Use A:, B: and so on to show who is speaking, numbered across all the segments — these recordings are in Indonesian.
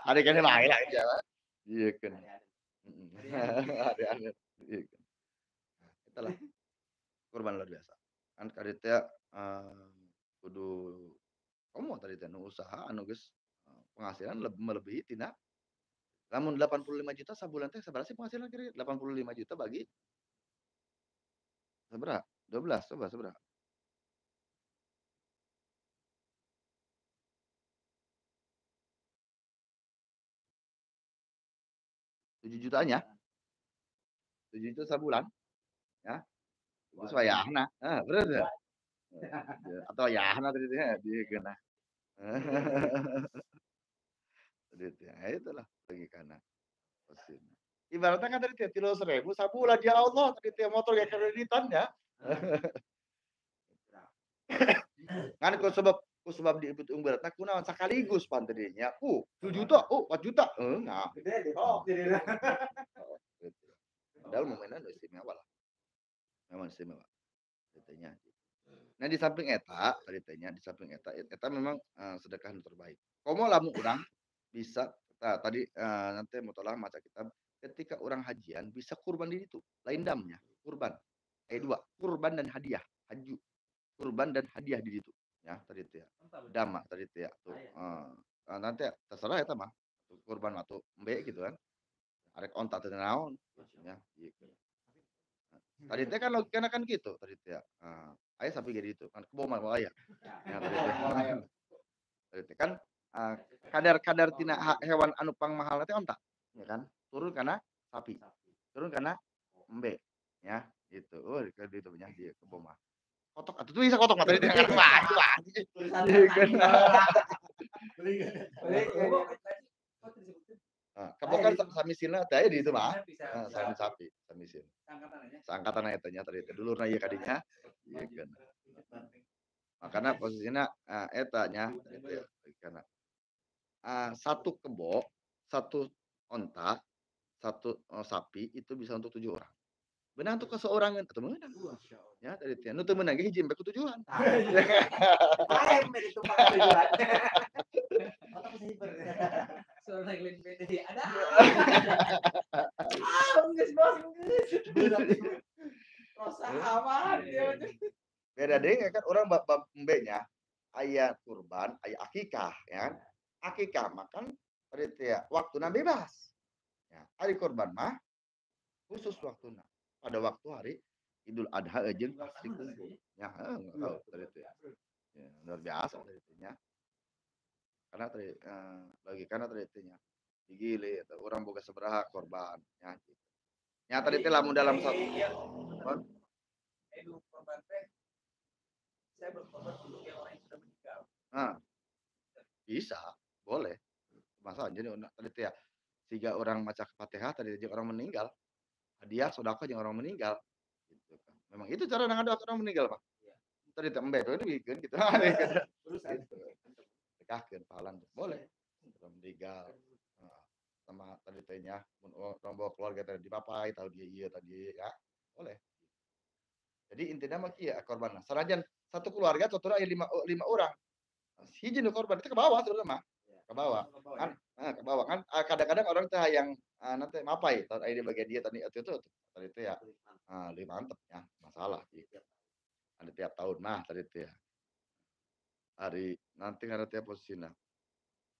A: Ada kene bae lah ya. Iya kan. Ada. Iya kan. Itulah kurban luar biasa. Kan kadi teh kudu komo tadi teh nu usaha anu geus penghasilan melebihi tina lamun 85 juta sabulan teh sabaraha sih penghasilan kira-kira? 85 juta bagi sabaraha? 12 coba sabaraha? 7 jutaan ya? 7 juta sabulan ya? Geus wayahna, bener teu? Atau wayahna tadi teh diekeun nah. Tadi teh, itulah bagi kana posisinya. Ibaratnya kan tadi teh 300.000 sabulan, ya Allah tadi teh motor ge kreditan ya. Kan ku sebab dieubeut beratna kunaon sakaligus pan teh dinya. 2 juta, 4 juta, nah.
B: Gede di hok jadina.
A: Heeh, gitu. Padahal momenna nu istimewa lah. Memang istimewa, teh nya. Nah di samping eta, tadi teh nya, di samping eta memang sedekah nu terbaik. Komo lamun urang bisa tadi nanti mutolah maca kitab, ketika orang hajian bisa kurban di situ, lain damnya, kurban. Dua, kurban dan hadiah, haju. Kurban dan hadiah di situ. Ya, tadi itu ya. Dama tadi itu ya. Tuh. Nanti terserah eta mah. Kurban atau embe gitu kan. Arek onta teu naon ya, gitu. Tadi teh kan logikana kan gitu tadi teh ya. Aya sapi ge ditu kan kebo mah aya. Ya tadi teh. Tadi teh kan kadar-kadar tina hewan anu pangmahal teh onta, ya kan? Turun kana sapi, turun kana embe, ya gitu. Ka ditu nya di kebo mah. Kotok atuh tuh bisa kotok mah tadi teh kan wah itu anjing. Kebo kan sami sina teh aya di itu mah. Sami sapi, sami sin. Sangkatan eta nya tadi teh dulurna ieu kadinya. Ieu kan. Makana posisina eta nya tadi teh kana satu kebo, satu onta, satu sapi itu bisa untuk 7 orang. Beunang untuk keseorangan atuh meunang. Ya tadi teh nu teu meunang ge hiji embe ku tujuan.
B: Ae embe ditumpang tujuan. Otak bisa hiper. Soal lain beda ada. Geus bos geus. Rosa aman dia.
A: Beda deui kan urang bab embe nya aya kurban, aya akikah ya kan. Akikah mah kan tadi teh ya waktuna bebas. Ya, ari kurban mah khusus waktuna. Pada waktu hari Idul Adha jeung pasti kumpul. Ya, heeh, tadi teh. Ya, luar biasa tadi teh nya. Karena tadi logikana tadi teh nya. Digili eta urang boga sabaraha korban nya gitu. Nya tadi teh lamun dalam satu
B: Edu korban teh saya berkorban untuk yang orang yang sudah meninggal.
A: Bisa, boleh. Masalah jadi tadi teh ya siga orang maca Fatihah tadi jeung orang meninggal. Hadiah sedekah jeung orang meninggal. Gitu kan. Memang itu cara ngadoa orang meninggal, Pak. Tadi teh embe teh bikin gitu. Sedekahkeun pahalan boleh. Orang meninggal. Sama tadi teh nya mun bawa keluarga tadi dipapai tahu dia ieu tadi ya. Boleh. Jadi intinya mah kieu korban. Sanajan satu keluarga tutur aya 5 orang. Hiji nu korban itu ke bawah sebenarnya mah. Ke bawah. Kan ke bawah kan kadang-kadang orang teh yang nanti mapai aya di bagian dia tadi itu tadi itu ya. Lebih mantep ya, masalah gitu. Ada tiap tahun mah tadi itu ya. Hari nanti ada tiap posisina.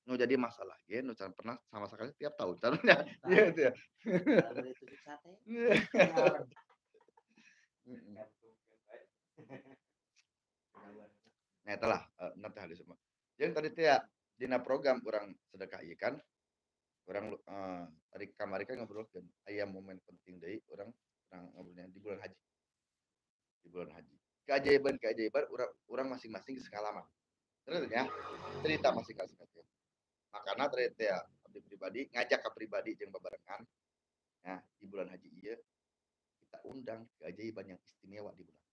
A: Nu jadi masalah ge nu can pernah sama sekali tiap tahun caranya. Iya itu ya.
B: Beli tusuk sate.
A: Nah itulah nanti hari semua. Jeung tadi teh ya dina program urang sedekah ieu kan urang tadi kamari kan ngobrolkeun aya momen penting deui urang ngobrolnya di bulan haji. Di bulan haji. Keajaiban urang masing-masing geus ngalaman. Terus ya cerita masing-masing. Makana tadi teh ya abdi pribadi ngajak ka pribadi jeung babarengan ya di bulan haji ieu kita undang keajaiban yang istimewa di bulan.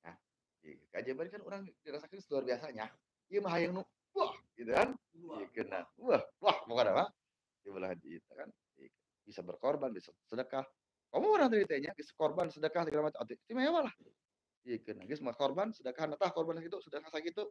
A: Nah, keajaiban kan orang dirasakan luar biasanya. Ieu mah hayang nu wah gitu kan. Ieu keuna. Wah pokona mah di bulan haji itu kan bisa berkorban, bisa sedekah. Kamu orang tadi teh nya geus korban, sedekah segala macam istimewa lah. Ieu keuna geus mah korban, sedekah tah korban sakitu, sedekah sakitu